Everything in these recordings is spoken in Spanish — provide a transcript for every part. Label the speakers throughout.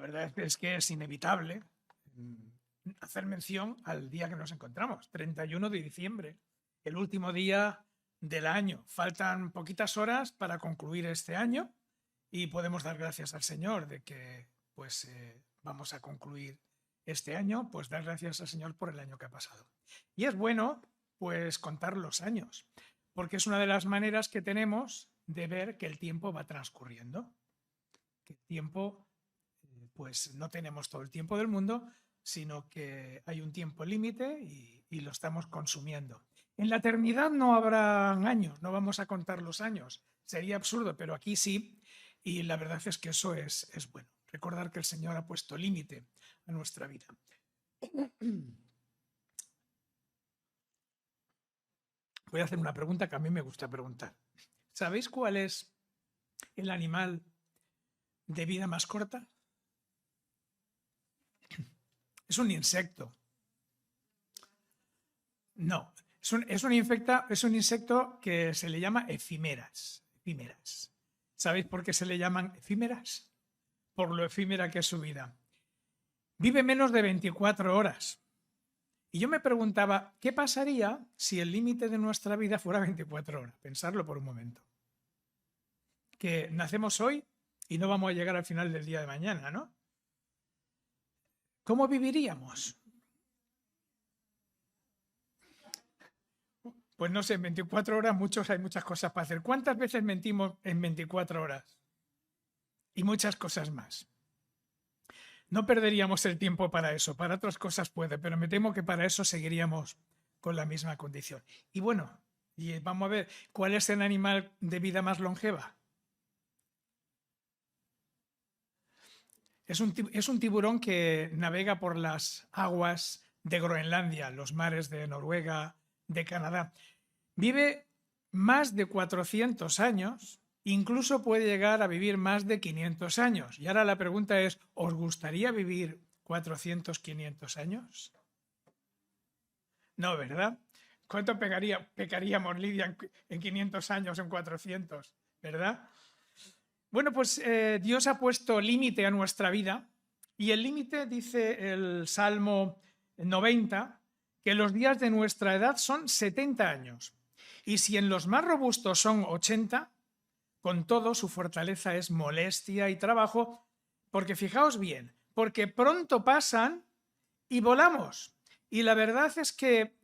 Speaker 1: verdad es que es inevitable hacer mención al día que nos encontramos, 31 de diciembre, el último día del año. Faltan poquitas horas para concluir este año y podemos dar gracias al Señor de que pues vamos a concluir este año, pues dar gracias al Señor por el año que ha pasado. Y es bueno pues contar los años, porque es una de las maneras que tenemos de ver que el tiempo va transcurriendo, que el tiempo pues no tenemos todo el tiempo del mundo, sino que hay un tiempo límite y lo estamos consumiendo. En la eternidad no habrá años, no vamos a contar los años. Sería absurdo, pero aquí sí. Y la verdad es que eso es bueno. Recordar que el Señor ha puesto límite a nuestra vida. Voy a hacer una pregunta que a mí me gusta preguntar. ¿Sabéis cuál es el animal de vida más corta? Es un insecto. No, es un insecto que se le llama efímeras. ¿Sabéis por qué se le llaman efímeras? Por lo efímera que es su vida. Vive menos de 24 horas. Y yo me preguntaba, ¿qué pasaría si el límite de nuestra vida fuera 24 horas? Pensarlo por un momento. Que nacemos hoy y no vamos a llegar al final del día de mañana, ¿no? ¿Cómo viviríamos? Pues no sé, en 24 horas hay muchas cosas para hacer. ¿Cuántas veces mentimos en 24 horas? Y muchas cosas más. No perderíamos el tiempo para eso, para otras cosas puede, pero me temo que para eso seguiríamos con la misma condición. Y bueno, y vamos a ver, ¿cuál es el animal de vida más longeva? Es un tiburón que navega por las aguas de Groenlandia, los mares de Noruega, de Canadá. Vive más de 400 años, incluso puede llegar a vivir más de 500 años. Y ahora la pregunta es, ¿os gustaría vivir 400, 500 años? No, ¿verdad? ¿Cuánto pecaríamos, Lidia, en 500 años, en 400? ¿Verdad? Bueno, pues Dios ha puesto límite a nuestra vida y el límite, dice el Salmo 90, que los días de nuestra edad son 70 años. Y si en los más robustos son 80, con todo su fortaleza es molestia y trabajo, porque fijaos bien, porque pronto pasan y volamos. Y la verdad es que,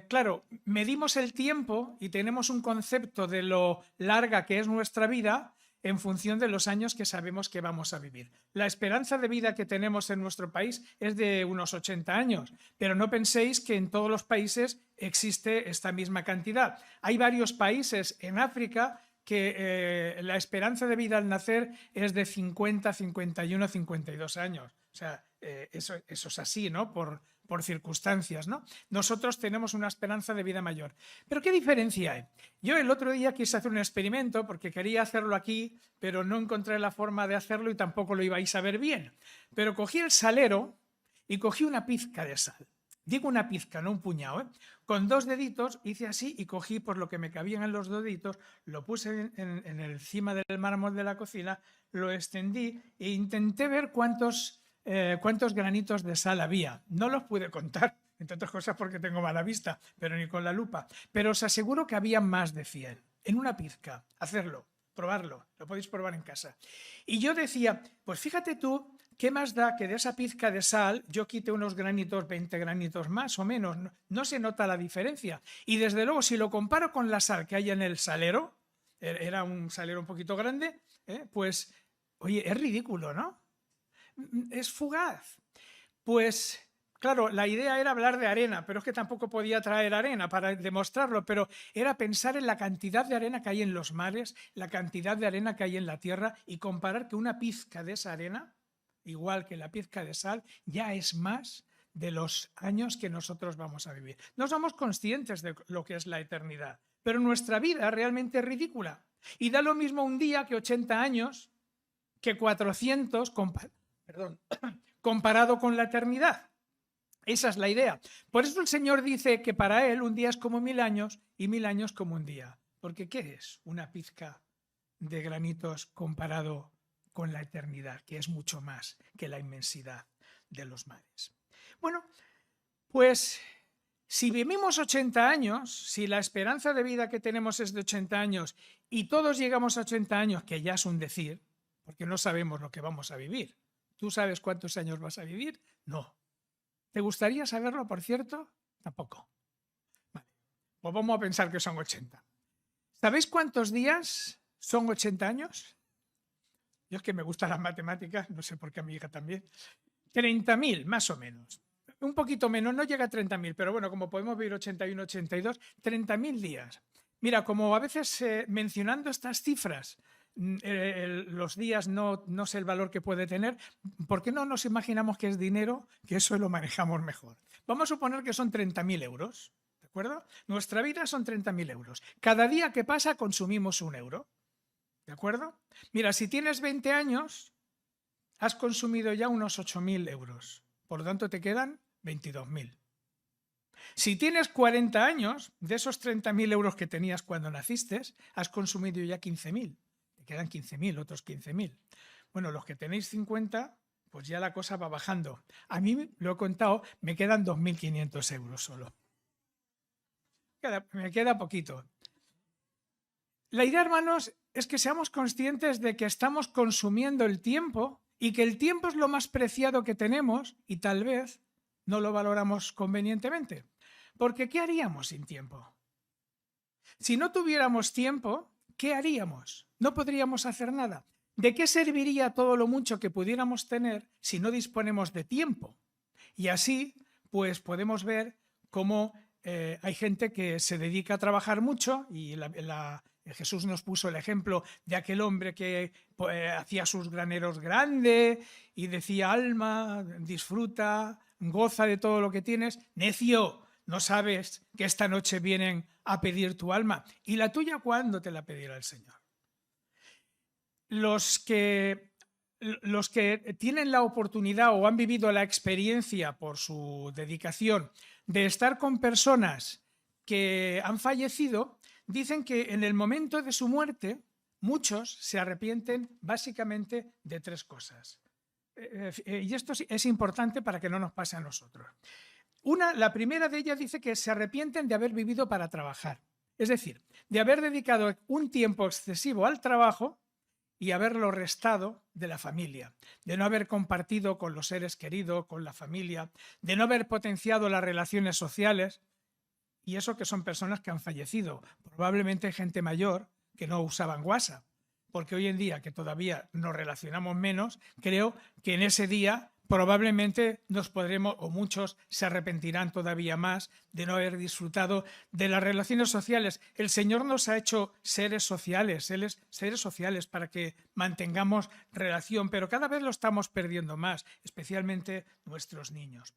Speaker 1: claro, medimos el tiempo y tenemos un concepto de lo larga que es nuestra vida en función de los años que sabemos que vamos a vivir. La esperanza de vida que tenemos en nuestro país es de unos 80 años, pero no penséis que en todos los países existe esta misma cantidad. Hay varios países en África que la esperanza de vida al nacer es de 50, 51, 52 años. O sea, eso es así, ¿no? Por circunstancias, ¿no? Nosotros tenemos una esperanza de vida mayor. Pero ¿qué diferencia hay? Yo el otro día quise hacer un experimento porque quería hacerlo aquí, pero no encontré la forma de hacerlo y tampoco lo ibais a ver bien. Pero cogí el salero y cogí una pizca de sal. Digo una pizca, no un puñado, ¿eh? Con 2 deditos hice así y cogí por lo que me cabían en los 2 deditos, lo puse en encima del mármol de la cocina, lo extendí e intenté ver cuántos granitos de sal había. No los pude contar, entre otras cosas porque tengo mala vista, pero ni con la lupa. Pero os aseguro que había más de 100. En una pizca, hacerlo, probarlo, lo podéis probar en casa. Y yo decía, pues fíjate tú, ¿qué más da que de esa pizca de sal yo quite unos granitos, 20 granitos más o menos? No se nota la diferencia. Y desde luego, si lo comparo con la sal que hay en el salero, era un salero un poquito grande, pues, oye, es ridículo, ¿no? Es fugaz. Pues, claro, la idea era hablar de arena, pero es que tampoco podía traer arena para demostrarlo, pero era pensar en la cantidad de arena que hay en los mares, la cantidad de arena que hay en la tierra y comparar que una pizca de esa arena, igual que la pizca de sal, ya es más de los años que nosotros vamos a vivir. No somos conscientes de lo que es la eternidad, pero nuestra vida realmente es ridícula. Y da lo mismo un día que 80 años, que 400, comparado con la eternidad. Esa es la idea. Por eso el Señor dice que para Él un día es como 1000 años y 1000 años como un día. Porque ¿qué es una pizca de granitos comparado con la eternidad, que es mucho más que la inmensidad de los mares. Bueno, pues si vivimos 80 años, si la esperanza de vida que tenemos es de 80 años y todos llegamos a 80 años, que ya es un decir, porque no sabemos lo que vamos a vivir. ¿Tú sabes cuántos años vas a vivir? No. ¿Te gustaría saberlo, por cierto? Tampoco. Vale. Pues vamos a pensar que son 80. ¿Sabéis cuántos días son 80 años? Yo es que me gustan las matemáticas, no sé por qué a mi hija también. 30.000, más o menos. Un poquito menos, no llega a 30.000, pero bueno, como podemos vivir 81, 82, 30.000 días. Mira, como a veces mencionando estas cifras, los días no sé el valor que puede tener, ¿por qué no nos imaginamos que es dinero? Que eso lo manejamos mejor. Vamos a suponer que son 30.000 euros, ¿de acuerdo? Nuestra vida son 30.000 euros. Cada día que pasa consumimos 1 euro, ¿de acuerdo? Mira, si tienes 20 años, has consumido ya unos 8.000 euros. Por lo tanto, te quedan 22.000. Si tienes 40 años, de esos 30.000 euros que tenías cuando naciste, has consumido ya 15.000. Te quedan 15.000, otros 15.000. Bueno, los que tenéis 50, pues ya la cosa va bajando. A mí, lo he contado, me quedan 2.500 euros solo. Me queda poquito. La idea, hermanos, es que seamos conscientes de que estamos consumiendo el tiempo y que el tiempo es lo más preciado que tenemos y tal vez no lo valoramos convenientemente. Porque ¿qué haríamos sin tiempo? Si no tuviéramos tiempo, ¿qué haríamos? No podríamos hacer nada. ¿De qué serviría todo lo mucho que pudiéramos tener si no disponemos de tiempo? Y así, pues podemos ver cómo hay gente que se dedica a trabajar mucho y Jesús nos puso el ejemplo de aquel hombre que hacía sus graneros grandes y decía, alma, disfruta, goza de todo lo que tienes. Necio, ¿no sabes que esta noche vienen a pedir tu alma? ¿Y la tuya cuándo te la pedirá el Señor? Los que tienen la oportunidad o han vivido la experiencia por su dedicación de estar con personas que han fallecido, dicen que en el momento de su muerte muchos se arrepienten básicamente de 3 cosas. Y esto es importante para que no nos pase a nosotros. La primera de ellas dice que se arrepienten de haber vivido para trabajar. Es decir, de haber dedicado un tiempo excesivo al trabajo y haberlo restado de la familia, de no haber compartido con los seres queridos, con la familia, de no haber potenciado las relaciones sociales, y eso que son personas que han fallecido, probablemente gente mayor que no usaban WhatsApp, porque hoy en día que todavía nos relacionamos menos, creo que en ese día probablemente nos podremos, o muchos se arrepentirán todavía más de no haber disfrutado de las relaciones sociales. El Señor nos ha hecho seres sociales para que mantengamos relación, pero cada vez lo estamos perdiendo más, especialmente nuestros niños.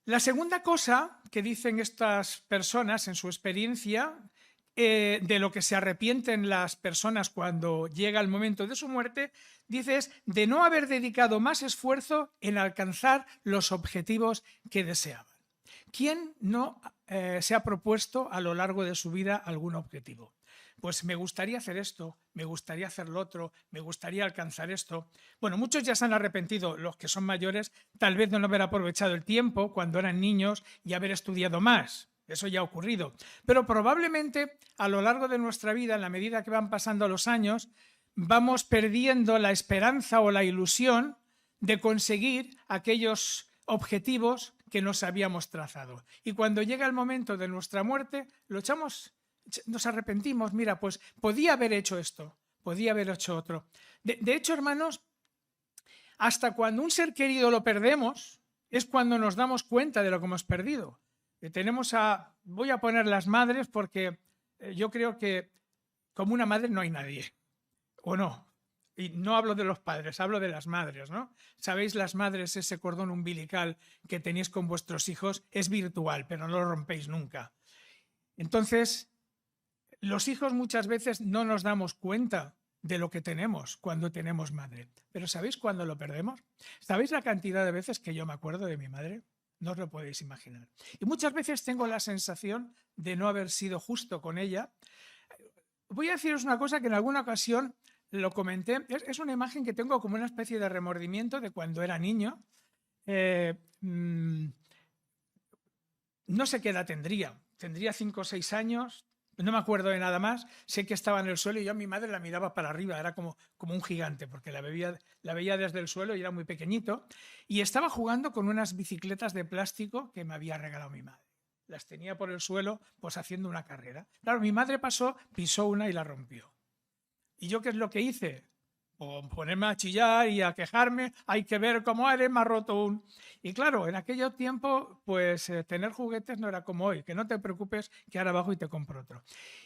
Speaker 1: La segunda cosa que dicen estas personas en su experiencia, de lo que se arrepienten las personas cuando llega el momento de su muerte, dice es de no haber dedicado más esfuerzo en alcanzar los objetivos que deseaban. ¿Quién no se ha propuesto a lo largo de su vida algún objetivo? Pues me gustaría hacer esto, me gustaría hacer lo otro, me gustaría alcanzar esto. Bueno, muchos ya se han arrepentido, los que son mayores, tal vez de no haber aprovechado el tiempo cuando eran niños y haber estudiado más. Eso ya ha ocurrido. Pero probablemente a lo largo de nuestra vida, en la medida que van pasando los años, vamos perdiendo la esperanza o la ilusión de conseguir aquellos objetivos que nos habíamos trazado. Y cuando llega el momento de nuestra muerte, nos arrepentimos. Mira, pues podía haber hecho esto, podía haber hecho otro. De hecho, hermanos, hasta cuando un ser querido lo perdemos, es cuando nos damos cuenta de lo que hemos perdido. Voy a poner las madres porque yo creo que como una madre no hay nadie, ¿o no? Y no hablo de los padres, hablo de las madres, ¿no? Sabéis, las madres, ese cordón umbilical que tenéis con vuestros hijos es virtual, pero no lo rompéis nunca. Entonces, los hijos muchas veces no nos damos cuenta de lo que tenemos cuando tenemos madre. Pero ¿sabéis cuándo lo perdemos? ¿Sabéis la cantidad de veces que yo me acuerdo de mi madre? No os lo podéis imaginar. Y muchas veces tengo la sensación de no haber sido justo con ella. Voy a deciros una cosa que en alguna ocasión lo comenté, es una imagen que tengo como una especie de remordimiento de cuando era niño. Eh, mm, no sé qué edad tendría 5 o 6 años, no me acuerdo de nada más, sé que estaba en el suelo y yo a mi madre la miraba para arriba, era como un gigante, porque la veía desde el suelo y era muy pequeñito, y estaba jugando con unas bicicletas de plástico que me había regalado mi madre. Las tenía por el suelo, pues haciendo una carrera. Claro, mi madre pasó, pisó una y la rompió. ¿Y yo qué es lo que hice? O ponerme a chillar y a quejarme, hay que ver cómo eres, me ha roto un... Y claro, en aquel tiempo, pues tener juguetes no era como hoy, que no te preocupes, que ahora bajo y te compro otro.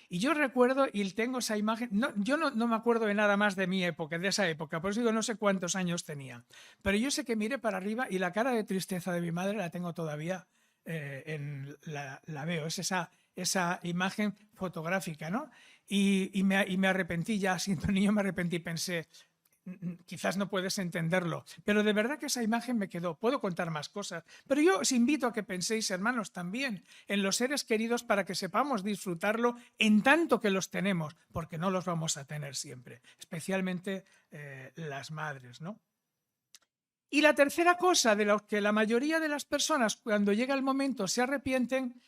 Speaker 1: Y yo recuerdo y tengo esa imagen, yo no me acuerdo de nada más de mi época, de esa época, por eso digo, no sé cuántos años tenía, pero yo sé que miré para arriba y la cara de tristeza de mi madre la tengo todavía, la veo, es esa imagen fotográfica, ¿no? Y me arrepentí, ya siendo niño me arrepentí, pensé, quizás no puedes entenderlo, pero de verdad que esa imagen me quedó. Puedo contar más cosas, pero yo os invito a que penséis, hermanos, también en los seres queridos para que sepamos disfrutarlo en tanto que los tenemos, porque no los vamos a tener siempre, especialmente las madres, ¿no? Y la tercera cosa de lo que la mayoría de las personas cuando llega el momento se arrepienten,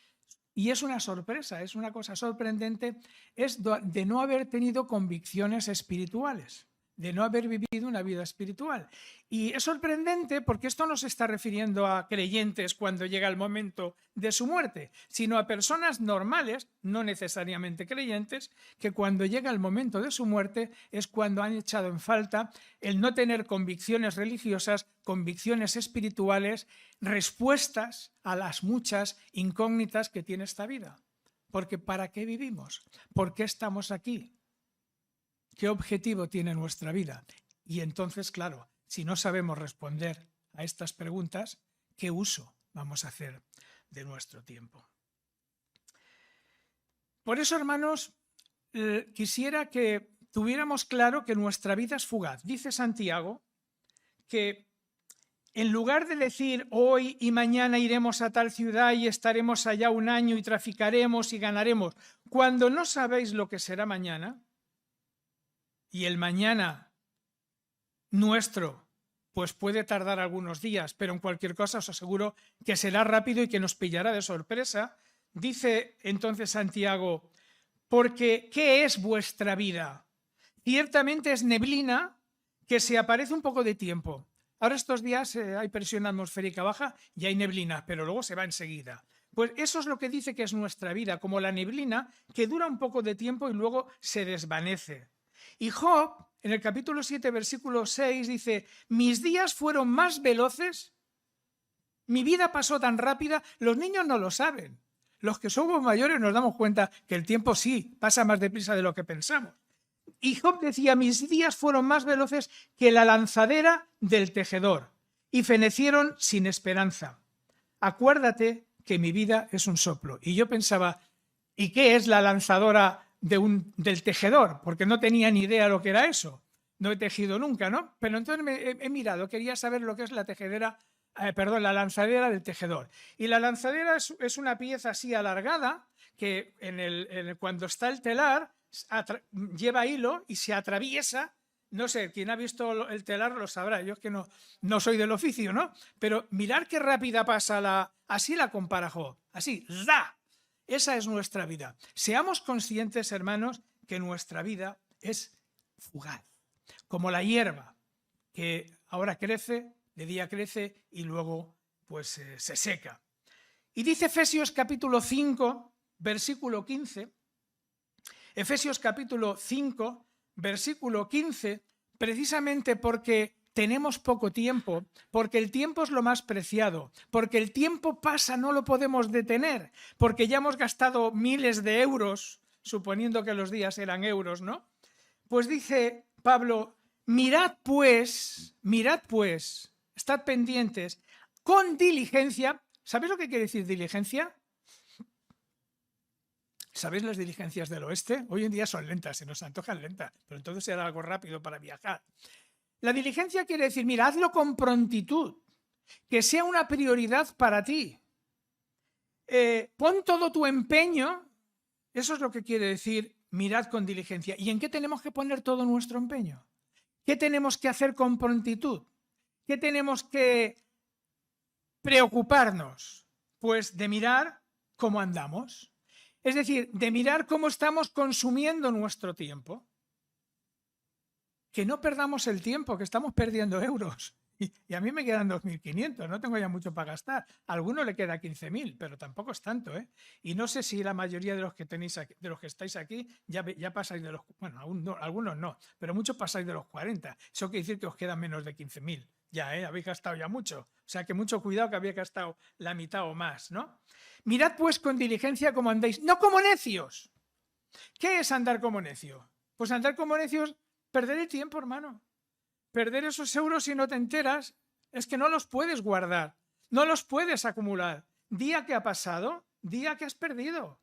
Speaker 1: y es una sorpresa, es una cosa sorprendente, es de no haber tenido convicciones espirituales, de no haber vivido una vida espiritual. Y es sorprendente porque esto no se está refiriendo a creyentes cuando llega el momento de su muerte, sino a personas normales, no necesariamente creyentes, que cuando llega el momento de su muerte es cuando han echado en falta el no tener convicciones religiosas, convicciones espirituales, respuestas a las muchas incógnitas que tiene esta vida. Porque ¿para qué vivimos? ¿Por qué estamos aquí? ¿Qué objetivo tiene nuestra vida? Y entonces, claro, si no sabemos responder a estas preguntas, ¿qué uso vamos a hacer de nuestro tiempo? Por eso, hermanos, quisiera que tuviéramos claro que nuestra vida es fugaz. Dice Santiago que en lugar de decir hoy y mañana iremos a tal ciudad y estaremos allá un año y traficaremos y ganaremos, cuando no sabéis lo que será mañana, y el mañana nuestro pues puede tardar algunos días, pero en cualquier cosa os aseguro que será rápido y que nos pillará de sorpresa, dice entonces Santiago, porque ¿qué es vuestra vida? Ciertamente es neblina que se aparece un poco de tiempo. Ahora estos días hay presión atmosférica baja y hay neblina, pero luego se va enseguida. Pues eso es lo que dice que es nuestra vida, como la neblina que dura un poco de tiempo y luego se desvanece. Y Job, en el capítulo 7, versículo 6, dice, mis días fueron más veloces, mi vida pasó tan rápida, los niños no lo saben. Los que somos mayores nos damos cuenta que el tiempo sí pasa más deprisa de lo que pensamos. Y Job decía, mis días fueron más veloces que la lanzadera del tejedor y fenecieron sin esperanza. Acuérdate que mi vida es un soplo. Y yo pensaba, ¿y qué es la lanzadora del tejedor? Porque no tenía ni idea lo que era eso. No he tejido nunca, ¿no? Pero entonces he mirado, quería saber lo que es la la lanzadera del tejedor. Y la lanzadera es una pieza así alargada que cuando está el telar lleva hilo y se atraviesa. No sé, quien ha visto el telar lo sabrá, yo es que no soy del oficio, ¿no? Pero mirar qué rápida pasa así la compara Job, así, ¡za! Esa es nuestra vida. Seamos conscientes, hermanos, que nuestra vida es fugaz, como la hierba, que ahora crece, de día crece y luego pues se seca. Y dice Efesios capítulo 5, versículo 15, Efesios capítulo 5, versículo 15, precisamente porque tenemos poco tiempo, porque el tiempo es lo más preciado, porque el tiempo pasa, no lo podemos detener, porque ya hemos gastado miles de euros, suponiendo que los días eran euros, ¿no? Pues dice Pablo, mirad pues, estad pendientes con diligencia. ¿Sabéis lo que quiere decir diligencia? ¿Sabéis las diligencias del oeste? Hoy en día son lentas, se nos antojan lentas, pero entonces era algo rápido para viajar. La diligencia quiere decir, mira, hazlo con prontitud, que sea una prioridad para ti. Pon todo tu empeño, eso es lo que quiere decir mirad con diligencia. ¿Y en qué tenemos que poner todo nuestro empeño? ¿Qué tenemos que hacer con prontitud? ¿Qué tenemos que preocuparnos? Pues de mirar cómo andamos. Es decir, de mirar cómo estamos consumiendo nuestro tiempo. Que no perdamos el tiempo, que estamos perdiendo euros. Y a mí me quedan 2.500, no tengo ya mucho para gastar. A alguno le queda 15.000, pero tampoco es tanto, ¿eh? Y no sé si la mayoría de los que tenéis aquí, de los que estáis aquí ya pasáis de los, bueno, algunos no, pero muchos pasáis de los 40. Eso quiere decir que os quedan menos de 15.000. Ya, habéis gastado ya mucho. O sea que mucho cuidado, que había gastado la mitad o más, ¿no? Mirad pues con diligencia cómo andéis, no como necios. ¿Qué es andar como necio? Pues andar como necios, perder el tiempo, hermano. Perder esos euros si no te enteras, es que no los puedes guardar, no los puedes acumular. Día que ha pasado, día que has perdido.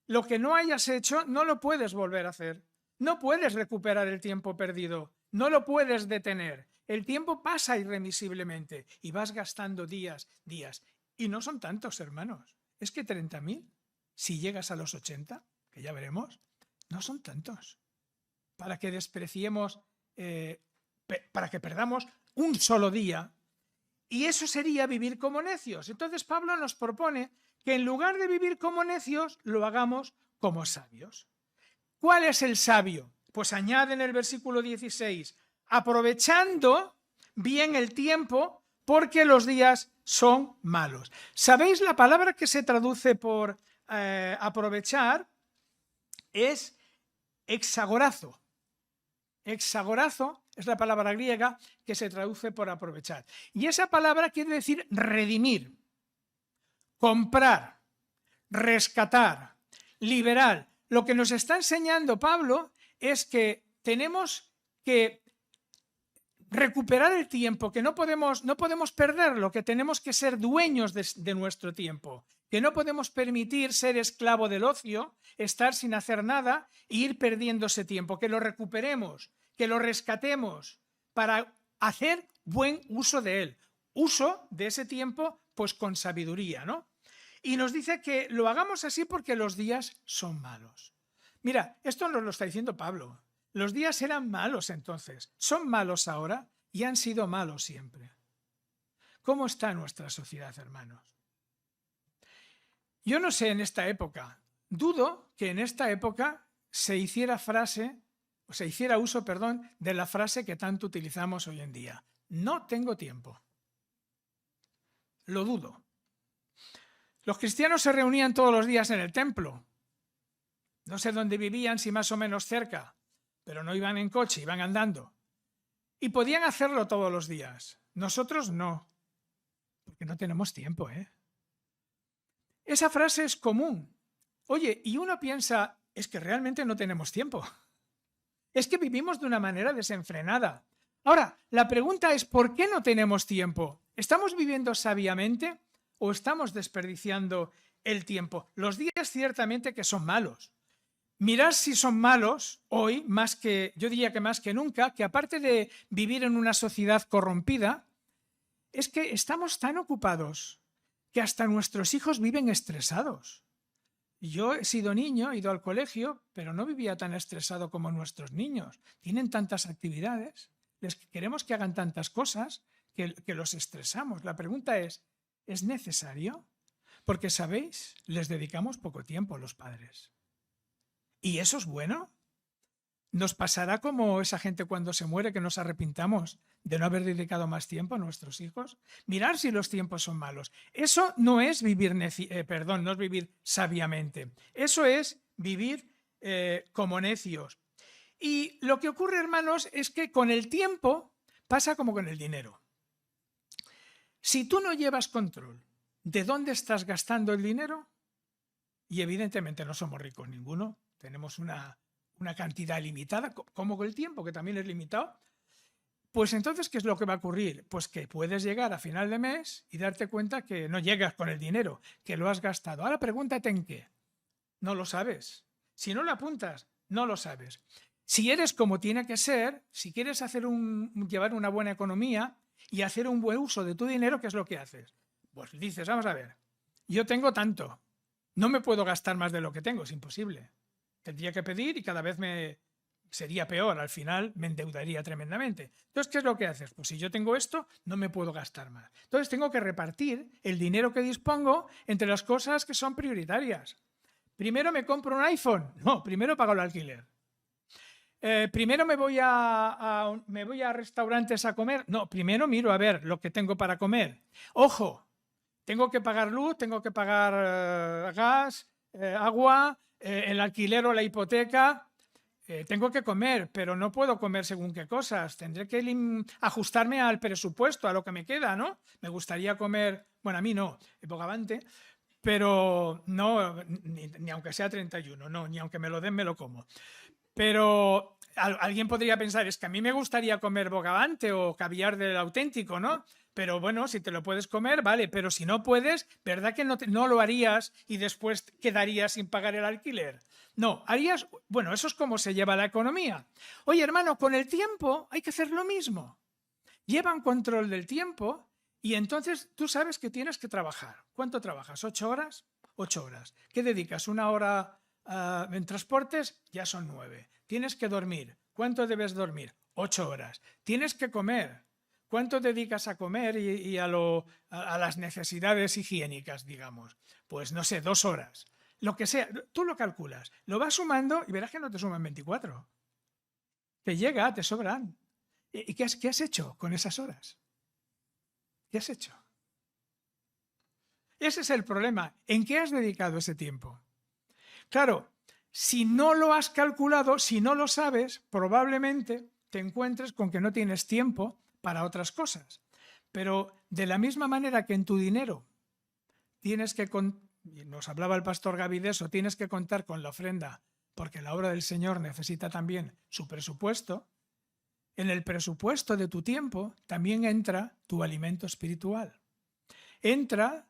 Speaker 1: Lo que no hayas hecho no lo puedes volver a hacer. No puedes recuperar el tiempo perdido, no lo puedes detener. El tiempo pasa irremisiblemente y vas gastando días. Y no son tantos, hermanos. Es que 30.000, si llegas a los 80, que ya veremos, no son tantos. Para que despreciemos... para que perdamos un solo día, y eso sería vivir como necios. Entonces Pablo nos propone que en lugar de vivir como necios, lo hagamos como sabios. ¿Cuál es el sabio? Pues añade en el versículo 16, aprovechando bien el tiempo porque los días son malos. ¿Sabéis la palabra que se traduce por aprovechar? Es exagorazo. Exagorazo es la palabra griega que se traduce por aprovechar. Y esa palabra quiere decir redimir, comprar, rescatar, liberar. Lo que nos está enseñando Pablo es que tenemos que recuperar el tiempo, que no podemos perderlo, que tenemos que ser dueños de nuestro tiempo, que no podemos permitir ser esclavo del ocio, estar sin hacer nada e ir perdiendo ese tiempo, que lo recuperemos, que lo rescatemos para hacer buen uso de él. Uso de ese tiempo pues con sabiduría, ¿no? Y nos dice que lo hagamos así porque los días son malos. Mira, esto nos lo está diciendo Pablo. Los días eran malos entonces, son malos ahora y han sido malos siempre. ¿Cómo está nuestra sociedad, hermanos? Yo no sé en esta época, dudo que en esta época se hiciera uso, de la frase que tanto utilizamos hoy en día. No tengo tiempo. Lo dudo. Los cristianos se reunían todos los días en el templo. No sé dónde vivían, si más o menos cerca, pero no iban en coche, iban andando. Y podían hacerlo todos los días. Nosotros no, porque no tenemos tiempo, ¿eh? Esa frase es común. Oye, y uno piensa, es que realmente no tenemos tiempo. Es que vivimos de una manera desenfrenada. Ahora, la pregunta es, ¿por qué no tenemos tiempo? ¿Estamos viviendo sabiamente o estamos desperdiciando el tiempo? Los días ciertamente que son malos. Mirad si son malos hoy, yo diría que más que nunca, que aparte de vivir en una sociedad corrompida, es que estamos tan ocupados que hasta nuestros hijos viven estresados. Yo he sido niño, he ido al colegio, pero no vivía tan estresado como nuestros niños. Tienen tantas actividades, les queremos que hagan tantas cosas que los estresamos. La pregunta ¿es necesario? Porque, ¿sabéis? Les dedicamos poco tiempo a los padres. ¿Y eso es bueno? ¿Nos pasará como esa gente cuando se muere que nos arrepintamos de no haber dedicado más tiempo a nuestros hijos? Mirar si los tiempos son malos. Eso no es vivir, no es vivir sabiamente. Eso es vivir como necios. Y lo que ocurre, hermanos, es que con el tiempo pasa como con el dinero. Si tú no llevas control de dónde estás gastando el dinero, y evidentemente no somos ricos ninguno, tenemos una cantidad limitada, como con el tiempo, que también es limitado, pues entonces, ¿qué es lo que va a ocurrir? Pues que puedes llegar a final de mes y darte cuenta que no llegas con el dinero, que lo has gastado. Ahora pregúntate en qué. No lo sabes. Si no lo apuntas, no lo sabes. Si eres como tiene que ser, si quieres llevar una buena economía y hacer un buen uso de tu dinero, ¿qué es lo que haces? Pues dices, vamos a ver, yo tengo tanto, no me puedo gastar más de lo que tengo, es imposible. tendría que pedir y cada vez sería peor. Al final me endeudaría tremendamente. Entonces, ¿qué es lo que haces? Pues si yo tengo esto, no me puedo gastar más. Entonces tengo que repartir el dinero que dispongo entre las cosas que son prioritarias. Primero me compro un iPhone. No, primero pago el alquiler. Primero me voy a restaurantes a comer. No, primero miro a ver lo que tengo para comer. Ojo, tengo que pagar luz, tengo que pagar gas, agua, el alquiler o la hipoteca. Tengo que comer, pero no puedo comer según qué cosas. Tendré que ajustarme al presupuesto, a lo que me queda, ¿no? Me gustaría comer, bueno, a mí no, bogavante, pero no, ni aunque sea 31, no, ni aunque me lo den, me lo como. Pero alguien podría pensar, es que a mí me gustaría comer bogavante o caviar del auténtico, ¿no? Pero bueno, si te lo puedes comer, vale, pero si no puedes, ¿verdad que no lo harías y después quedarías sin pagar el alquiler? No, harías, bueno, eso es como se lleva la economía. Oye, hermano, con el tiempo hay que hacer lo mismo. Lleva un control del tiempo y entonces tú sabes que tienes que trabajar. ¿Cuánto trabajas? ¿8 horas? 8 horas. ¿Qué dedicas? ¿1 hora en transportes? Ya son 9. Tienes que dormir. ¿Cuánto debes dormir? 8 horas. Tienes que comer. ¿Cuánto dedicas a comer y a las necesidades higiénicas, digamos? Pues no sé, 2 horas. Lo que sea, tú lo calculas, lo vas sumando y verás que no te suman 24. Te llega, te sobran. ¿Y qué has hecho con esas horas? ¿Qué has hecho? Ese es el problema. ¿En qué has dedicado ese tiempo? Claro, si no lo has calculado, si no lo sabes, probablemente te encuentres con que no tienes tiempo para otras cosas. Pero de la misma manera que en tu dinero tienes que, nos hablaba el pastor Gaby de eso, tienes que contar con la ofrenda, porque la obra del Señor necesita también su presupuesto. En el presupuesto de tu tiempo también entra tu alimento espiritual. Entra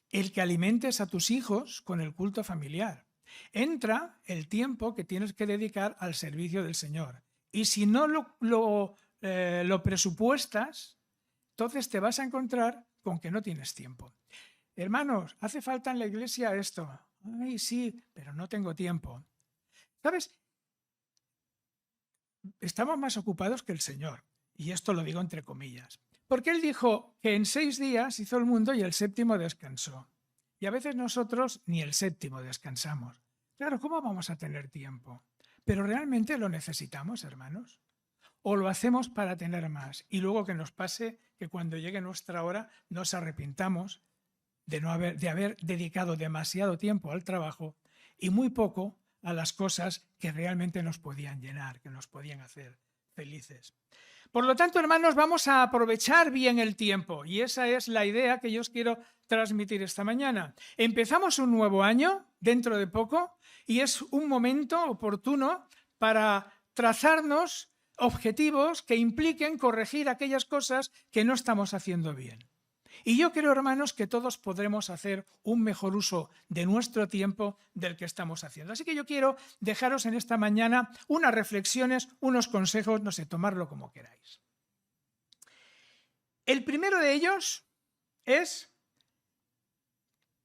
Speaker 1: el que alimentes a tus hijos con el culto familiar. Entra el tiempo que tienes que dedicar al servicio del Señor. Y si no lo presupuestas, entonces te vas a encontrar con que no tienes tiempo. Hermanos, hace falta en la iglesia esto. Ay, sí, pero no tengo tiempo. ¿Sabes? Estamos más ocupados que el Señor. Y esto lo digo entre comillas. Porque Él dijo que en 6 días hizo el mundo y el séptimo descansó. Y a veces nosotros ni el séptimo descansamos. Claro, ¿cómo vamos a tener tiempo? Pero realmente lo necesitamos, hermanos. O lo hacemos para tener más. Y luego que nos pase que cuando llegue nuestra hora nos arrepintamos de haber dedicado demasiado tiempo al trabajo y muy poco a las cosas que realmente nos podían llenar, que nos podían hacer felices. Por lo tanto, hermanos, vamos a aprovechar bien el tiempo y esa es la idea que yo os quiero transmitir esta mañana. Empezamos un nuevo año dentro de poco y es un momento oportuno para trazarnos objetivos que impliquen corregir aquellas cosas que no estamos haciendo bien. Y yo creo, hermanos, que todos podremos hacer un mejor uso de nuestro tiempo del que estamos haciendo. Así que yo quiero dejaros en esta mañana unas reflexiones, unos consejos, no sé, tomarlo como queráis. El primero de ellos es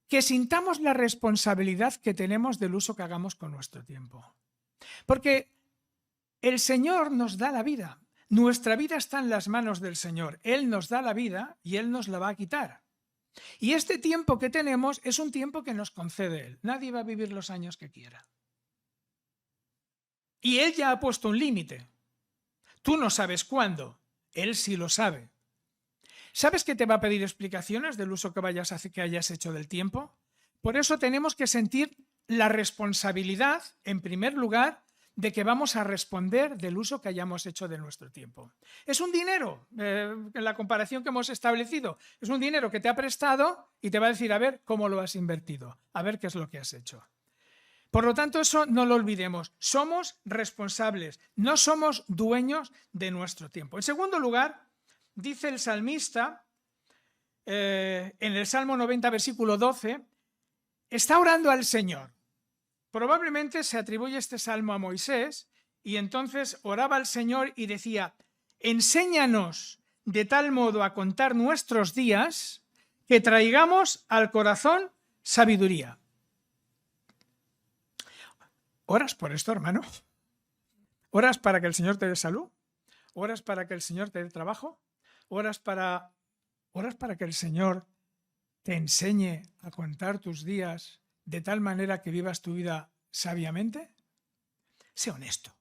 Speaker 1: que sintamos la responsabilidad que tenemos del uso que hagamos con nuestro tiempo. Porque el Señor nos da la vida. Nuestra vida está en las manos del Señor. Él nos da la vida y Él nos la va a quitar. Y este tiempo que tenemos es un tiempo que nos concede Él. Nadie va a vivir los años que quiera. Y Él ya ha puesto un límite. Tú no sabes cuándo. Él sí lo sabe. ¿Sabes que te va a pedir explicaciones del uso que hayas hecho del tiempo? Por eso tenemos que sentir la responsabilidad, en primer lugar, de que vamos a responder del uso que hayamos hecho de nuestro tiempo. Es un dinero, en la comparación que hemos establecido, es un dinero que te ha prestado y te va a decir, a ver cómo lo has invertido, a ver qué es lo que has hecho. Por lo tanto, eso no lo olvidemos, somos responsables, no somos dueños de nuestro tiempo. En segundo lugar, dice el salmista, en el Salmo 90, versículo 12, está orando al Señor. Probablemente se atribuye este salmo a Moisés y entonces oraba al Señor y decía, enséñanos de tal modo a contar nuestros días que traigamos al corazón sabiduría. ¿Oras por esto, hermano? ¿Oras para que el Señor te dé salud? ¿Oras para que el Señor te dé trabajo? ¿Oras para que el Señor te enseñe a contar tus días de tal manera que vivas tu vida sabiamente? Sé honesto.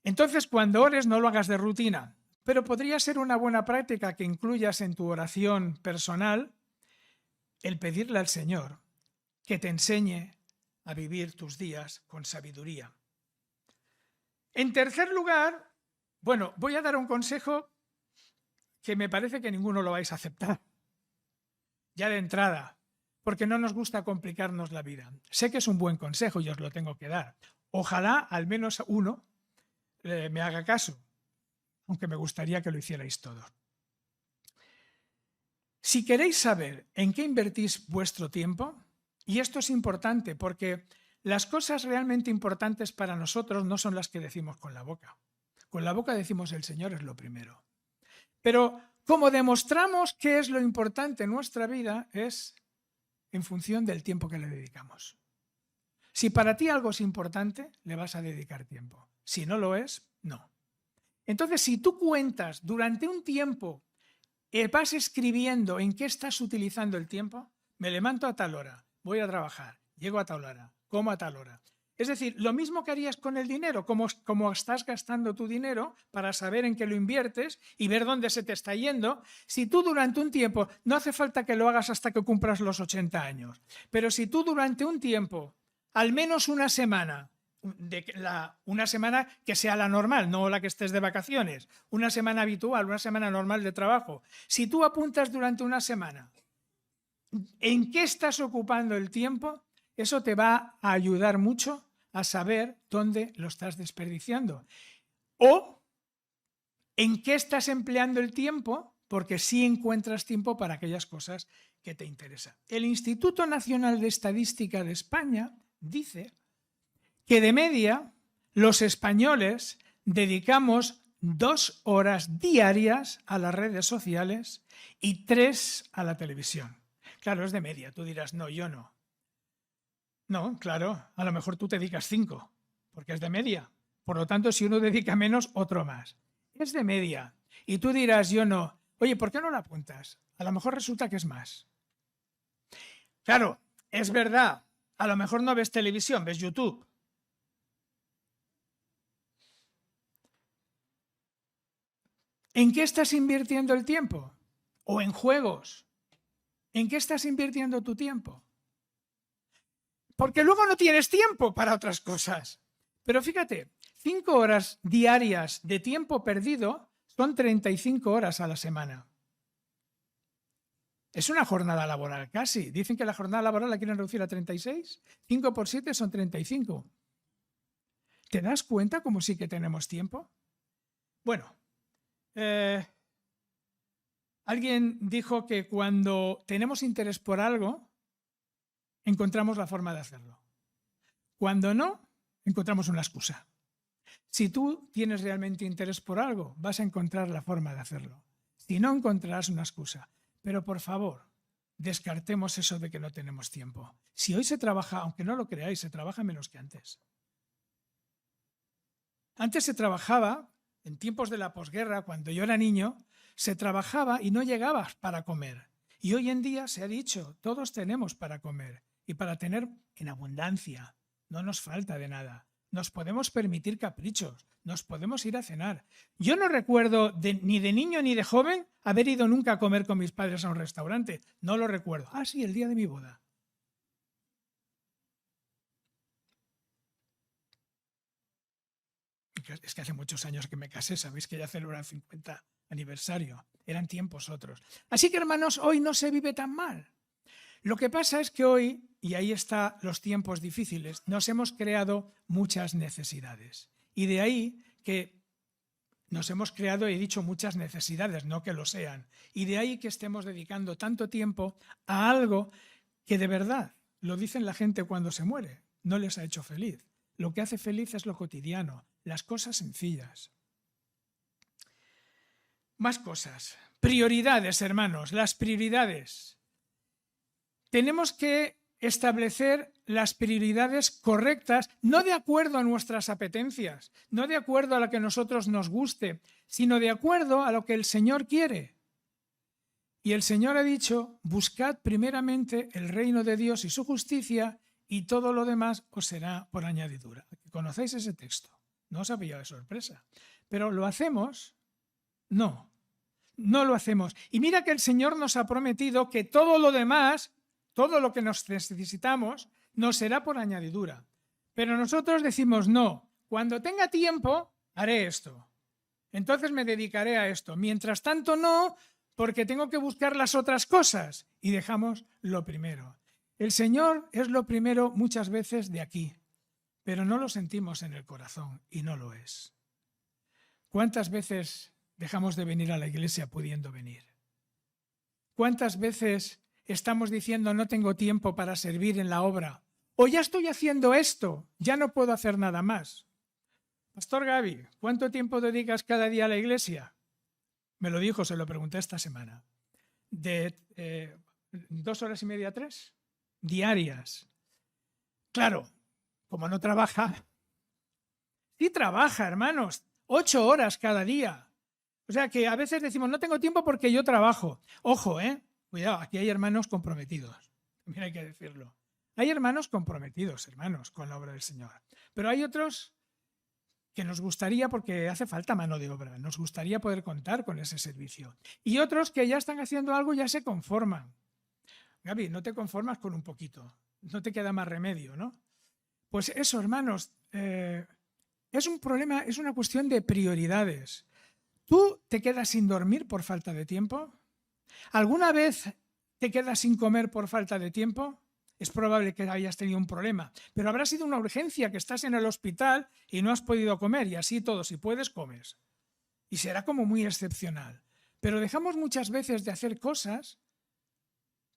Speaker 1: Entonces, cuando ores, no lo hagas de rutina, pero podría ser una buena práctica que incluyas en tu oración personal el pedirle al Señor que te enseñe a vivir tus días con sabiduría. En tercer lugar, bueno, voy a dar un consejo que me parece que ninguno lo vais a aceptar, ya de entrada, porque no nos gusta complicarnos la vida. Sé que es un buen consejo y os lo tengo que dar. Ojalá al menos uno me haga caso, aunque me gustaría que lo hicierais todos. Si queréis saber en qué invertís vuestro tiempo, y esto es importante porque las cosas realmente importantes para nosotros no son las que decimos con la boca. Con la boca decimos el Señor es lo primero. Pero como demostramos qué es lo importante en nuestra vida es en función del tiempo que le dedicamos. Si para ti algo es importante, le vas a dedicar tiempo. Si no lo es, no. Entonces, si tú cuentas durante un tiempo, vas escribiendo en qué estás utilizando el tiempo, me levanto a tal hora, voy a trabajar, llego a tal hora, como a tal hora. Es decir, lo mismo que harías con el dinero, como estás gastando tu dinero para saber en qué lo inviertes y ver dónde se te está yendo. Si tú durante un tiempo, no hace falta que lo hagas hasta que cumplas los 80 años, pero si tú durante un tiempo, al menos una semana, una semana que sea la normal, no la que estés de vacaciones, una semana habitual, una semana normal de trabajo, si tú apuntas durante una semana en qué estás ocupando el tiempo, eso te va a ayudar mucho a saber dónde lo estás desperdiciando. O en qué estás empleando el tiempo, porque sí encuentras tiempo para aquellas cosas que te interesan. El Instituto Nacional de Estadística de España dice que de media los españoles dedicamos 2 horas diarias a las redes sociales y 3 a la televisión. Claro, es de media. Tú dirás, no, yo no. No, claro, a lo mejor tú te dedicas 5, porque es de media. Por lo tanto, si uno dedica menos, otro más. Es de media. Y tú dirás, yo no. Oye, ¿por qué no la apuntas? A lo mejor resulta que es más. Claro, es verdad. A lo mejor no ves televisión, ves YouTube. ¿En qué estás invirtiendo el tiempo? ¿O en juegos? ¿En qué estás invirtiendo tu tiempo? Porque luego no tienes tiempo para otras cosas. Pero fíjate, 5 horas diarias de tiempo perdido son 35 horas a la semana. Es una jornada laboral casi. Dicen que la jornada laboral la quieren reducir a 36. 5 por 7 son 35. ¿Te das cuenta cómo sí que tenemos tiempo? Bueno, alguien dijo que cuando tenemos interés por algo, encontramos la forma de hacerlo. Cuando no, encontramos una excusa. Si tú tienes realmente interés por algo, vas a encontrar la forma de hacerlo. Si no, encontrarás una excusa. Pero por favor, descartemos eso de que no tenemos tiempo. Si hoy se trabaja, aunque no lo creáis, se trabaja menos que antes. Antes se trabajaba, en tiempos de la posguerra, cuando yo era niño, se trabajaba y no llegabas para comer. Y hoy en día se ha dicho, todos tenemos para comer y para tener en abundancia. No nos falta de nada. Nos podemos permitir caprichos, nos podemos ir a cenar. Yo no recuerdo ni de niño ni de joven haber ido nunca a comer con mis padres a un restaurante. No lo recuerdo. Ah, sí, el día de mi boda. Es que hace muchos años que me casé, sabéis que ya celebro el 50 aniversario. Eran tiempos otros. Así que, hermanos, hoy no se vive tan mal. Lo que pasa es que hoy, y ahí están los tiempos difíciles, nos hemos creado muchas necesidades. Y de ahí que nos hemos creado, he dicho, muchas necesidades, no que lo sean. Y de ahí que estemos dedicando tanto tiempo a algo que de verdad, lo dicen la gente cuando se muere, no les ha hecho feliz. Lo que hace feliz es lo cotidiano, las cosas sencillas. Más cosas. Prioridades, hermanos, las prioridades. Tenemos que establecer las prioridades correctas, no de acuerdo a nuestras apetencias, no de acuerdo a lo que a nosotros nos guste, sino de acuerdo a lo que el Señor quiere. Y el Señor ha dicho, buscad primeramente el reino de Dios y su justicia, y todo lo demás os será por añadidura. ¿Conocéis ese texto? No os ha pillado de sorpresa. Pero ¿lo hacemos? No, no lo hacemos. Y mira que el Señor nos ha prometido que todo lo demás, todo lo que nos necesitamos, nos será por añadidura. Pero nosotros decimos, no, cuando tenga tiempo, haré esto. Entonces me dedicaré a esto. Mientras tanto, no, porque tengo que buscar las otras cosas. Y dejamos lo primero. El Señor es lo primero muchas veces de aquí, pero no lo sentimos en el corazón y no lo es. ¿Cuántas veces dejamos de venir a la iglesia pudiendo venir? ¿Cuántas veces estamos diciendo no tengo tiempo para servir en la obra? O ya estoy haciendo esto, ya no puedo hacer nada más. Pastor Gaby, ¿cuánto tiempo dedicas cada día a la iglesia? Me lo dijo, se lo pregunté esta semana. De 2 horas y media a 3 diarias. Claro, como no trabaja, sí trabaja, hermanos, 8 horas cada día. O sea que a veces decimos, no tengo tiempo porque yo trabajo. Ojo, cuidado, aquí hay hermanos comprometidos. También hay que decirlo. Hay hermanos comprometidos, hermanos, con la obra del Señor. Pero hay otros que nos gustaría, porque hace falta mano de obra, nos gustaría poder contar con ese servicio. Y otros que ya están haciendo algo y ya se conforman. Gaby, no te conformas con un poquito, no te queda más remedio, ¿no? Pues eso, hermanos, es un problema, es una cuestión de prioridades. ¿Tú te quedas sin dormir por falta de tiempo? ¿Alguna vez te quedas sin comer por falta de tiempo? Es probable que hayas tenido un problema, pero habrá sido una urgencia, que estás en el hospital y no has podido comer, y así todo, si puedes, comes. Y será como muy excepcional. Pero dejamos muchas veces de hacer cosas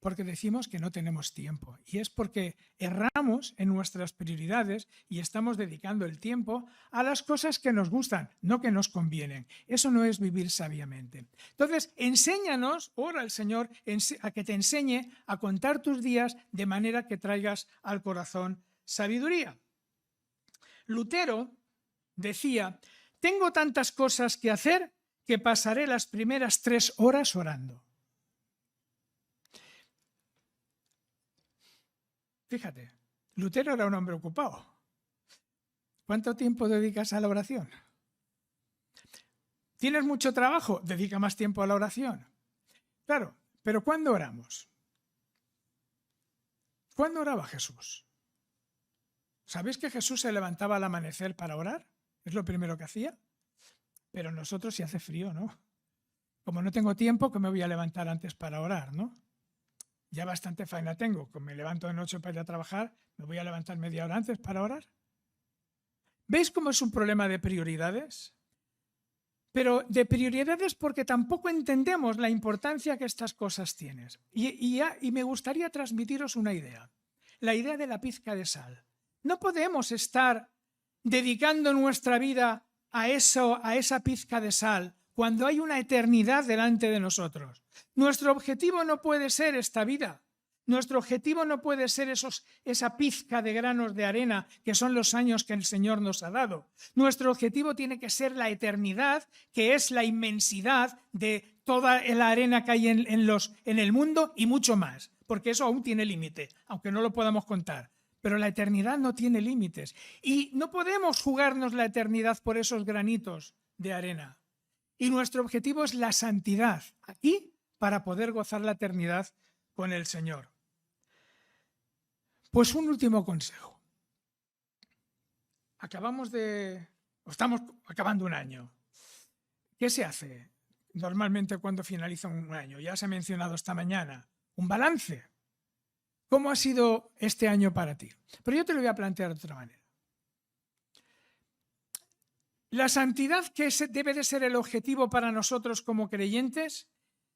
Speaker 1: porque decimos que no tenemos tiempo. Y es porque erramos en nuestras prioridades y estamos dedicando el tiempo a las cosas que nos gustan, no que nos convienen. Eso no es vivir sabiamente. Entonces, enséñanos, ora al Señor, a que te enseñe a contar tus días de manera que traigas al corazón sabiduría. Lutero decía, tengo tantas cosas que hacer que pasaré las primeras 3 horas orando. Fíjate, Lutero era un hombre ocupado. ¿Cuánto tiempo dedicas a la oración? ¿Tienes mucho trabajo? Dedica más tiempo a la oración. Claro, pero ¿cuándo oramos? ¿Cuándo oraba Jesús? ¿Sabéis que Jesús se levantaba al amanecer para orar? Es lo primero que hacía. Pero nosotros, si hace frío, ¿no? Como no tengo tiempo, que me voy a levantar antes para orar, ¿no? Ya bastante faena tengo. Como me levanto de noche para ir a trabajar, ¿me voy a levantar media hora antes para orar? ¿Veis cómo es un problema de prioridades? Pero de prioridades porque tampoco entendemos la importancia que estas cosas tienen. Y me gustaría transmitiros una idea. La idea de la pizca de sal. No podemos estar dedicando nuestra vida a esa pizca de sal cuando hay una eternidad delante de nosotros. Nuestro objetivo no puede ser esta vida. Nuestro objetivo no puede ser esa pizca de granos de arena que son los años que el Señor nos ha dado. Nuestro objetivo tiene que ser la eternidad, que es la inmensidad de toda la arena que hay en el mundo y mucho más, porque eso aún tiene límite, aunque no lo podamos contar. Pero la eternidad no tiene límites y no podemos jugarnos la eternidad por esos granitos de arena. Y nuestro objetivo es la santidad aquí para poder gozar la eternidad con el Señor. Pues un último consejo. Estamos acabando un año. ¿Qué se hace normalmente cuando finaliza un año? Ya se ha mencionado esta mañana. Un balance. ¿Cómo ha sido este año para ti? Pero yo te lo voy a plantear de otra manera. La santidad, que debe de ser el objetivo para nosotros como creyentes,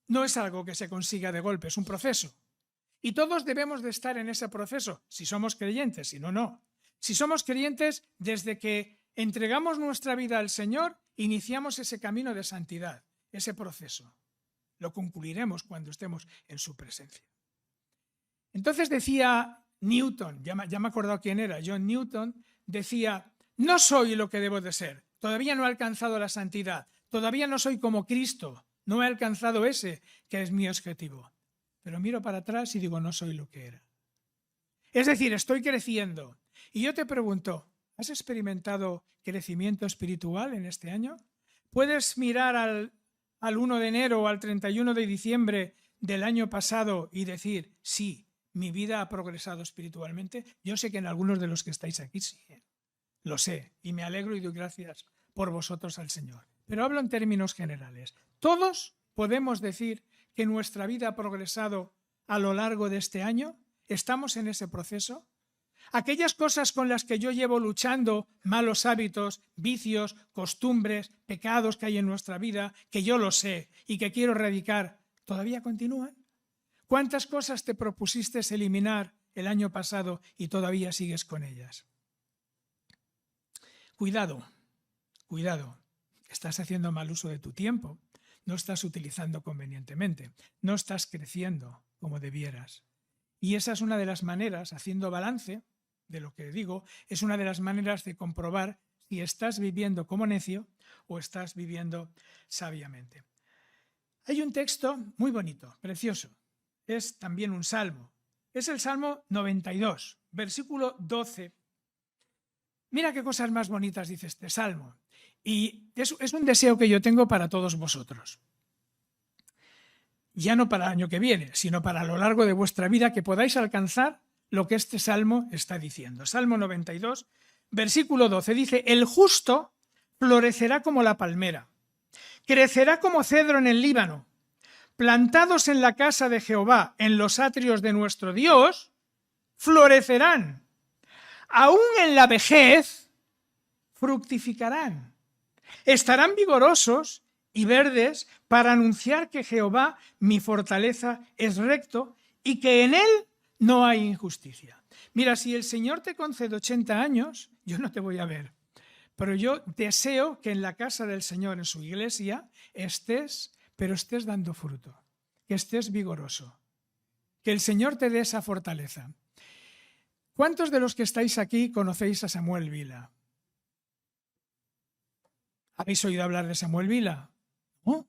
Speaker 1: no es algo que se consiga de golpe, es un proceso. Y todos debemos de estar en ese proceso, si somos creyentes, si no, no. Si somos creyentes, desde que entregamos nuestra vida al Señor, iniciamos ese camino de santidad, ese proceso. Lo concluiremos cuando estemos en su presencia. Entonces decía Newton, ya me he acordado quién era, John Newton, decía, no soy lo que debo de ser, todavía no he alcanzado la santidad, todavía no soy como Cristo, no he alcanzado ese que es mi objetivo. Pero miro para atrás y digo, no soy lo que era. Es decir, estoy creciendo. Y yo te pregunto, ¿has experimentado crecimiento espiritual en este año? ¿Puedes mirar al 1 de enero o al 31 de diciembre del año pasado y decir, sí, mi vida ha progresado espiritualmente? Yo sé que en algunos de los que estáis aquí sí, lo sé, y me alegro y doy gracias por vosotros al Señor. Pero hablo en términos generales. Todos podemos decir que nuestra vida ha progresado a lo largo de este año. ¿Estamos en ese proceso? Aquellas cosas con las que yo llevo luchando, malos hábitos, vicios, costumbres, pecados que hay en nuestra vida, que yo lo sé y que quiero erradicar, ¿todavía continúan? ¿Cuántas cosas te propusiste eliminar el año pasado y todavía sigues con ellas? Cuidado, cuidado. Estás haciendo mal uso de tu tiempo. No estás utilizando convenientemente. No estás creciendo como debieras. Y esa es una de las maneras, haciendo balance de lo que digo, es una de las maneras de comprobar si estás viviendo como necio o estás viviendo sabiamente. Hay un texto muy bonito, precioso. Es también un salmo. Es el Salmo 92, versículo 12. Mira qué cosas más bonitas dice este salmo. Y es un deseo que yo tengo para todos vosotros. Ya no para el año que viene, sino para lo largo de vuestra vida, que podáis alcanzar lo que este salmo está diciendo. Salmo 92, versículo 12, dice, el justo florecerá como la palmera, crecerá como cedro en el Líbano, plantados en la casa de Jehová, en los atrios de nuestro Dios, florecerán. Aún en la vejez, fructificarán. Estarán vigorosos y verdes para anunciar que Jehová, mi fortaleza, es recto y que en él no hay injusticia. Mira, si el Señor te concede 80 años, yo no te voy a ver, pero yo deseo que en la casa del Señor, en su iglesia, estés, pero estés dando fruto, que estés vigoroso, que el Señor te dé esa fortaleza. ¿Cuántos de los que estáis aquí conocéis a Samuel Vila? ¿Habéis oído hablar de Samuel Vila? ¿No?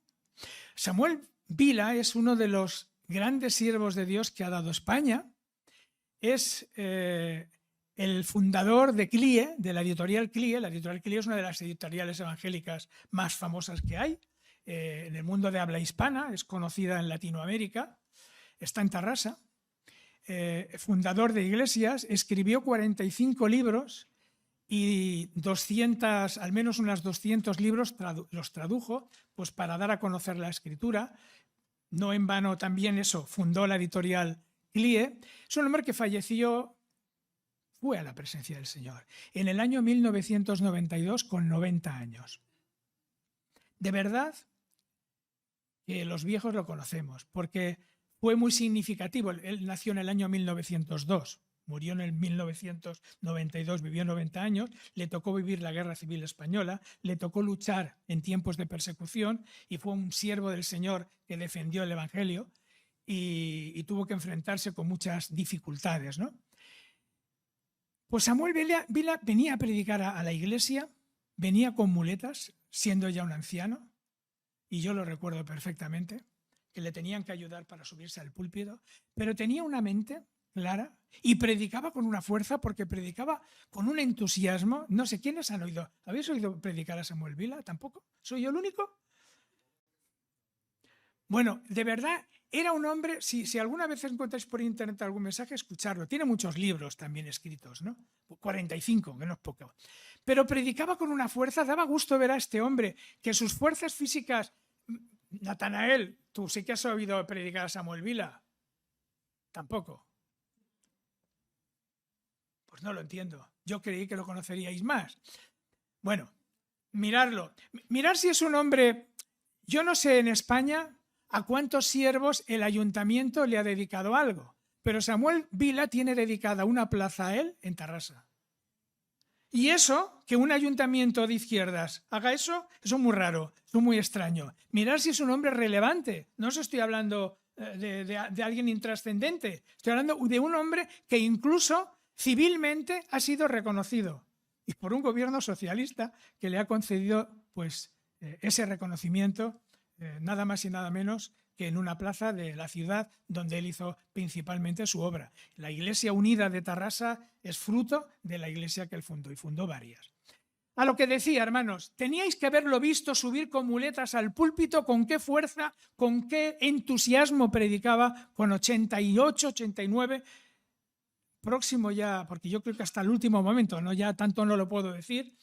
Speaker 1: Samuel Vila es uno de los grandes siervos de Dios que ha dado España. Es el fundador de CLIE, de la editorial CLIE. La editorial CLIE es una de las editoriales evangélicas más famosas que hay en el mundo de habla hispana, es conocida en Latinoamérica, está en Tarrasa. Fundador de iglesias, escribió 45 libros y 200, al menos unos 200 libros los tradujo pues para dar a conocer la escritura. No en vano también eso, fundó la editorial CLIE. Es un hombre que falleció, fue a la presencia del Señor, en el año 1992 con 90 años. De verdad que los viejos lo conocemos, porque fue muy significativo. Él nació en el año 1902, murió en el 1992, vivió 90 años, le tocó vivir la Guerra Civil Española, le tocó luchar en tiempos de persecución y fue un siervo del Señor que defendió el Evangelio y tuvo que enfrentarse con muchas dificultades, ¿no? Pues Samuel Vila venía a predicar a la iglesia, venía con muletas, siendo ya un anciano, y yo lo recuerdo perfectamente, que le tenían que ayudar para subirse al púlpito, pero tenía una mente clara y predicaba con una fuerza, porque predicaba con un entusiasmo. No sé, ¿quiénes han oído? ¿Habéis oído predicar a Samuel Vila? ¿Tampoco? ¿Soy yo el único? Bueno, de verdad, era un hombre, si alguna vez encontráis por internet algún mensaje, escucharlo. Tiene muchos libros también escritos, ¿no? 45, que no es poco. Pero predicaba con una fuerza, daba gusto ver a este hombre, que sus fuerzas físicas... Natanael, tú sí que has oído predicar a Samuel Vila. Tampoco. Pues no lo entiendo. Yo creí que lo conoceríais más. Bueno, mirarlo. Mirar si es un hombre... Yo no sé en España a cuántos siervos el ayuntamiento le ha dedicado algo, pero Samuel Vila tiene dedicada una plaza a él en Tarrasa. Y eso, que un ayuntamiento de izquierdas haga eso es muy raro, es muy extraño. Mirar si es un hombre relevante. No os estoy hablando de alguien intrascendente. Estoy hablando de un hombre que incluso civilmente ha sido reconocido y por un gobierno socialista que le ha concedido pues, ese reconocimiento, nada más y nada menos que en una plaza de la ciudad donde él hizo principalmente su obra. La Iglesia Unida de Tarrasa es fruto de la iglesia que él fundó, y fundó varias. A lo que decía, hermanos, teníais que haberlo visto subir con muletas al púlpito, con qué fuerza, con qué entusiasmo predicaba, con 88, 89, próximo ya, porque yo creo que hasta el último momento, no ya tanto no lo puedo decir.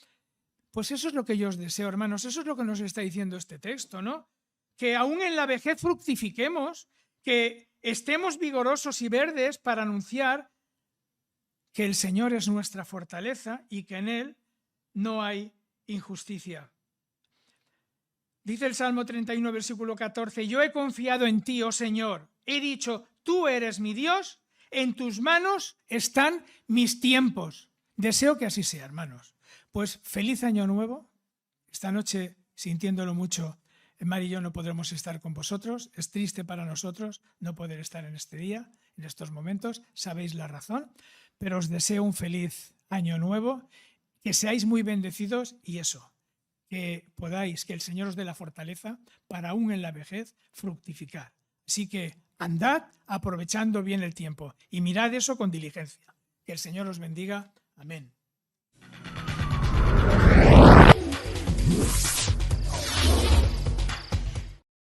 Speaker 1: Pues eso es lo que yo os deseo, hermanos, eso es lo que nos está diciendo este texto, ¿no? Que aún en la vejez fructifiquemos, que estemos vigorosos y verdes para anunciar que el Señor es nuestra fortaleza y que en Él no hay injusticia. Dice el Salmo 31, versículo 14, yo he confiado en ti, oh Señor, he dicho, tú eres mi Dios, en tus manos están mis tiempos. Deseo que así sea, hermanos. Pues feliz año nuevo. Esta noche, sintiéndolo mucho, Mar y yo no podremos estar con vosotros. Es triste para nosotros no poder estar en este día, en estos momentos. Sabéis la razón, pero os deseo un feliz año nuevo. Que seáis muy bendecidos y eso, que podáis, que el Señor os dé la fortaleza para aún en la vejez fructificar. Así que andad aprovechando bien el tiempo y mirad eso con diligencia. Que el Señor os bendiga. Amén.